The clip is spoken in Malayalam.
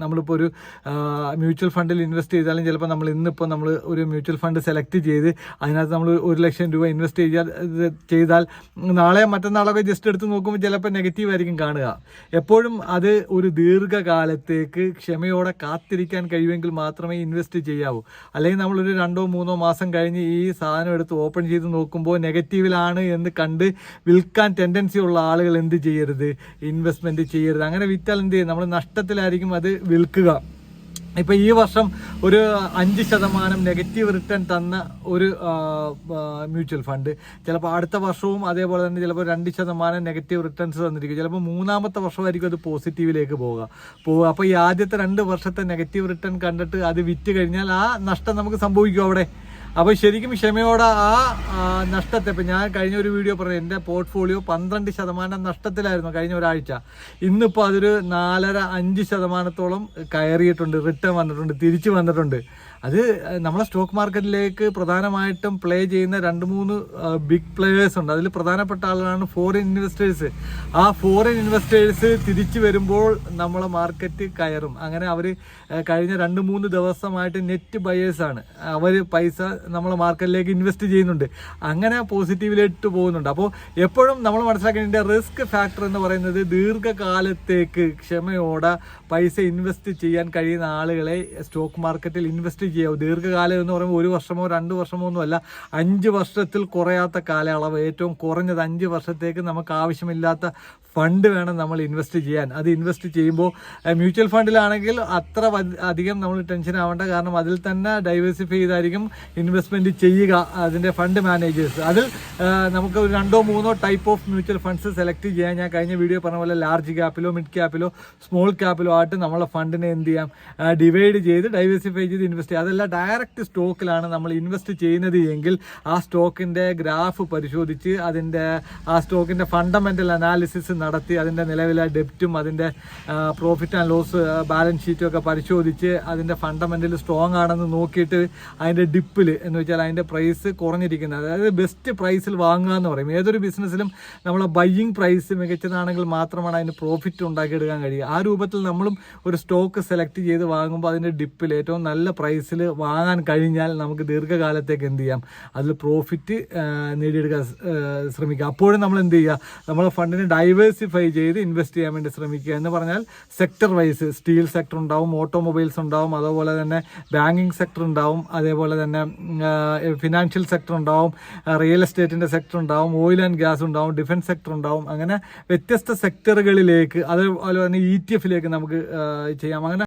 നമ്മളിപ്പോൾ ഒരു മ്യൂച്വൽ ഫണ്ടിൽ ഇൻവെസ്റ്റ് ചെയ്താലും ചിലപ്പോൾ ഇന്നിപ്പോൾ നമ്മൾ ഒരു മ്യൂച്വൽ ഫണ്ട് സെലക്ട് ചെയ്ത് അതിനകത്ത് നമ്മൾ 1 ലക്ഷം രൂപ ഇൻവെസ്റ്റ് ചെയ്താൽ നാളെ മറ്റന്നാളൊക്കെ ജസ്റ്റ് എടുത്ത് നോക്കുമ്പോൾ ചിലപ്പോൾ നെഗറ്റീവ് ആയിരിക്കും കാണുക. എപ്പോഴും അത് ഒരു ദീർഘകാലത്തേക്ക് ക്ഷമയോടെ കാത്തിരിക്കാൻ കഴിയുമെങ്കിൽ മാത്രമേ ഇൻവെസ്റ്റ് ചെയ്യാവൂ. അല്ലെങ്കിൽ നമ്മളൊരു 2-3 മാസം കഴിഞ്ഞ് ഈ സാധനം എടുത്ത് ഓപ്പൺ ചെയ്ത് നോക്കുമ്പോൾ നെഗറ്റീവിലാണ് എന്ന് കണ്ട് വിൽക്കാൻ ടെൻഡൻസി ഉള്ള ആളുകൾ എന്ത് ചെയ്യരുത്, ഇൻവെസ്റ്റ്മെന്റ് ചെയ്യരുത്. അങ്ങനെ വിറ്റാൽ എന്ത് ചെയ്യും, നമ്മൾ നഷ്ടത്തിലായിരിക്കും അത് വിൽക്കുക. ഇപ്പം ഈ വർഷം ഒരു 5% നെഗറ്റീവ് റിട്ടേൺ തന്ന ഒരു മ്യൂച്വൽ ഫണ്ട് ചിലപ്പോൾ അടുത്ത വർഷവും അതേപോലെ തന്നെ ചിലപ്പോൾ 2% നെഗറ്റീവ് റിട്ടേൺസ് തന്നിരിക്കും. ചിലപ്പോൾ 3-ാമത്തെ വർഷമായിരിക്കും അത് പോസിറ്റീവിലേക്ക് പോവുക. അപ്പോൾ ഈ ആദ്യത്തെ 2 വർഷത്തെ നെഗറ്റീവ് റിട്ടേൺ കണ്ടിട്ട് അത് വിറ്റ് കഴിഞ്ഞാൽ ആ നഷ്ടം നമുക്ക് സംഭവിക്കും അവിടെ. അപ്പോൾ ശരിക്കും ക്ഷമയോടെ ആ നഷ്ടത്തെ, ഇപ്പം ഞാൻ കഴിഞ്ഞ ഒരു വീഡിയോ പറഞ്ഞു, എൻ്റെ പോർട്ട്ഫോളിയോ 12% നഷ്ടത്തിലായിരുന്നു കഴിഞ്ഞ ഒരാഴ്ച. ഇന്നിപ്പോൾ അതൊരു 4.5%-5% കയറിയിട്ടുണ്ട്, റിട്ടേൺ വന്നിട്ടുണ്ട്, തിരിച്ചു വന്നിട്ടുണ്ട്. അത് നമ്മളെ സ്റ്റോക്ക് മാർക്കറ്റിലേക്ക് പ്രധാനമായിട്ടും പ്ലേ ചെയ്യുന്ന 2-3 ബിഗ് പ്ലേയേഴ്സ് ഉണ്ട്. അതിൽ പ്രധാനപ്പെട്ട ആളാണ് ഫോറിൻ ഇൻവെസ്റ്റേഴ്സ്. ആ ഫോറിൻ ഇൻവെസ്റ്റേഴ്സ് തിരിച്ചു വരുമ്പോൾ നമ്മളെ മാർക്കറ്റ് കയറും. അങ്ങനെ അവർ കഴിഞ്ഞ 2-3 ദിവസമായിട്ട് നെറ്റ് ബയേഴ്സാണ്. അവർ പൈസ നമ്മളെ മാർക്കറ്റിലേക്ക് ഇൻവെസ്റ്റ് ചെയ്യുന്നുണ്ട്. അങ്ങനെ പോസിറ്റീവിലേക്ക് പോകുന്നുണ്ട്. അപ്പോൾ എപ്പോഴും നമ്മൾ മനസ്സിലാക്കേണ്ട റിസ്ക് ഫാക്ടർ എന്ന് പറയുന്നത് ദീർഘകാലത്തേക്ക് ക്ഷമയോടെ പൈസ ഇൻവെസ്റ്റ് ചെയ്യാൻ കഴിയുന്ന ആളുകളെ സ്റ്റോക്ക് മാർക്കറ്റിൽ ഇൻവെസ്റ്റ് ചെയ്യാവും. ദീർഘകാലം എന്ന് പറയുമ്പോൾ 1 വർഷമോ 2 വർഷമോ ഒന്നുമല്ല, 5 വർഷത്തിൽ കുറയാത്ത കാലയളവ്, ഏറ്റവും കുറഞ്ഞത് 5 വർഷത്തേക്ക് നമുക്ക് ആവശ്യമില്ലാത്ത ഫണ്ട് വേണം നമ്മൾ ഇൻവെസ്റ്റ് ചെയ്യാൻ. അത് ഇൻവെസ്റ്റ് ചെയ്യുമ്പോൾ മ്യൂച്വൽ ഫണ്ടിലാണെങ്കിൽ അത്ര അധികം നമ്മൾ ടെൻഷൻ ആവേണ്ട, കാരണം അതിൽ തന്നെ ഡൈവേഴ്സിഫൈ ചെയ്തായിരിക്കും ഇൻവെസ്റ്റ്മെന്റ് ചെയ്യുക അതിൻ്റെ ഫണ്ട് മാനേജേഴ്സ്. അതിൽ നമുക്ക് 2-3 type of mutual funds select ചെയ്യാൻ ഞാൻ കഴിഞ്ഞ വീഡിയോ പറഞ്ഞ പോലെ ലാർജ് ക്യാപ്പിലോ മിഡ് ക്യാപ്പിലോ സ്മോൾ ക്യാപ്പിലോ ആയിട്ട് നമ്മളെ ഫണ്ടിനെ എന്ത് ചെയ്യാം, ഡിവൈഡ് ചെയ്ത് ഡൈവേഴ്സിഫൈ ചെയ്ത് ഇൻവെസ്റ്റ് ചെയ്യുക. അതല്ല ഡയറക്റ്റ് സ്റ്റോക്കിലാണ് നമ്മൾ ഇൻവെസ്റ്റ് ചെയ്യുന്നത് എങ്കിൽ ആ സ്റ്റോക്കിൻ്റെ ഗ്രാഫ് പരിശോധിച്ച് അതിൻ്റെ ആ സ്റ്റോക്കിൻ്റെ ഫണ്ടമെൻ്റൽ അനാലിസിസ് നടത്തി അതിൻ്റെ നിലവിലെ ഡെപ്റ്റും അതിൻ്റെ പ്രോഫിറ്റ് ആൻഡ് ലോസ് ബാലൻസ് ഷീറ്റും ഒക്കെ പരിശോധിച്ച് അതിൻ്റെ ഫണ്ടമെൻ്റൽ സ്ട്രോങ് ആണെന്ന് നോക്കിയിട്ട് അതിൻ്റെ ഡിപ്പിൽ എന്ന് വെച്ചാൽ അതിൻ്റെ പ്രൈസ് കുറഞ്ഞിരിക്കുന്നത്, അതായത് ബെസ്റ്റ് പ്രൈസിൽ വാങ്ങുക എന്ന് പറയും. ഏതൊരു ബിസിനസ്സിലും നമ്മളെ ബയ്യിങ് പ്രൈസ് മികച്ചതാണെങ്കിൽ മാത്രമാണ് അതിന് പ്രോഫിറ്റ് ഉണ്ടാക്കിയെടുക്കാൻ കഴിയുക. ആ രൂപത്തിൽ നമ്മളും ഒരു സ്റ്റോക്ക് സെലക്ട് ചെയ്ത് വാങ്ങുമ്പോൾ അതിൻ്റെ ഡിപ്പിൽ ഏറ്റവും നല്ല പ്രൈസിൽ വാങ്ങാൻ കഴിഞ്ഞാൽ നമുക്ക് ദീർഘകാലത്തേക്ക് എന്ത് ചെയ്യാം, അതിൽ പ്രോഫിറ്റ് നേടിയെടുക്കാൻ ശ്രമിക്കുക. അപ്പോഴും നമ്മൾ എന്ത് ചെയ്യുക, നമ്മളെ ഫണ്ടിനെ ഡൈവേഴ്സിഫൈ ചെയ്ത് ഇൻവെസ്റ്റ് ചെയ്യാൻ വേണ്ടി ശ്രമിക്കുക. എന്ന് പറഞ്ഞാൽ സെക്ടർ വൈസ് സ്റ്റീൽ സെക്ടർ ഉണ്ടാവും, ഓട്ടോമൊബൈൽസ് ഉണ്ടാവും, അതുപോലെ തന്നെ ബാങ്കിങ് സെക്ടർ ഉണ്ടാവും, അതേപോലെ തന്നെ ഫിനാൻഷ്യൽ സെക്ടർ ഉണ്ടാവും, റിയൽ എസ്റ്റേറ്റിൻ്റെ സെക്ടർ ഉണ്ടാവും, ഓയിൽ ആൻഡ് ഗ്യാസ് ഉണ്ടാവും, ഡിഫൻസ് സെക്ടർ ഉണ്ടാവും. അങ്ങനെ വ്യത്യസ്ത സെക്ടറുകളിലേക്ക്, അതുപോലെ തന്നെ ETF നമുക്ക് ചെയ്യാം. അങ്ങനെ